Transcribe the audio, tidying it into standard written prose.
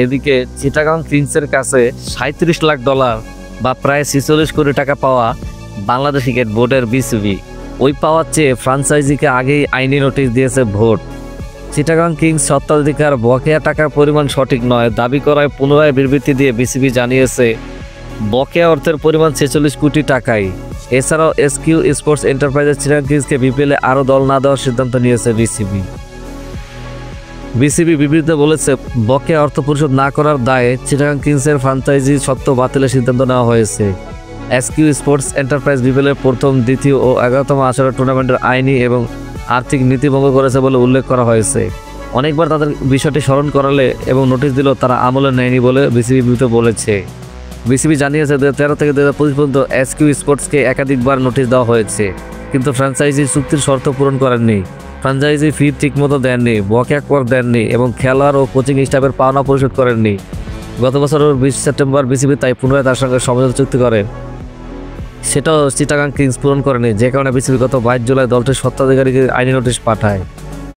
এদিকে চিটাগাং কিংসের কাছে $37 লাখ বা প্রায় 46 কোটি টাকা পাওয়া বাংলাদেশ ক্রিকেট বোর্ডের বিসিবি ওই পাওয়ার চেয়ে ফ্রাঞ্চাইজিকে আগেই আইনি নোটিশ দিয়েছে বোর্ড। চিটাগাং কিংস স্বত্বাধিকার বকেয়া টাকার পরিমাণ সঠিক নয় দাবি করায় পুনরায় বিবৃতি দিয়ে বিসিবি জানিয়েছে বকেয়া অর্থের পরিমাণ 46 কোটি টাকাই। এছাড়াও এসকিউ স্পোর্টস এন্টারপ্রাইজেস চিটাগাং কিংসকে বিপিএলে আরও দল না দেওয়ার সিদ্ধান্ত নিয়েছে বিসিবি বিবৃতিতে বলেছে বকেয়া অর্থ পরিশোধ না করার দায়ে চিটাগাং কিংসের ফ্রাঞ্চাইজি স্বত্ব বাতিলের সিদ্ধান্ত নেওয়া হয়েছে। এসকিউ স্পোর্টস এন্টারপ্রাইজ বিপিএলের প্রথম, দ্বিতীয় ও 11তম আসরের টুর্নামেন্টের আইনি এবং আর্থিক নীতি ভঙ্গ করেছে বলে উল্লেখ করা হয়েছে। অনেকবার তাদের বিষয়টি স্মরণ করালে এবং নোটিশ দিলেও তারা আমলে নেয়নি বলে বিসিবি বিবৃতিতে বলেছে। বিসিবি জানিয়েছে 2013 থেকে 2025 পর্যন্ত এসকিউ স্পোর্টসকে একাধিকবার নোটিশ দেওয়া হয়েছে, কিন্তু ফ্র্যাঞ্চাইজি চুক্তির শর্ত পূরণ করেননি, ফ্র্যাঞ্চাইজি ফি ঠিকমতো দেননি, বকেয়া কর দেননি এবং খেলোয়াড় ও কোচিং স্টাফের পাওনা পরিশোধ করেননি। গত বছরের 20 সেপ্টেম্বর বিসিবি তাই পুনরায় তার সঙ্গে সমঝোতা চুক্তি করে, সেটাও চিটাগাং কিংস পূরণ করেনি, যে কারণে বিসিবি গত 22 জুলাই দলটির স্বত্বাধিকারীকে আইনি নোটিশ পাঠায়।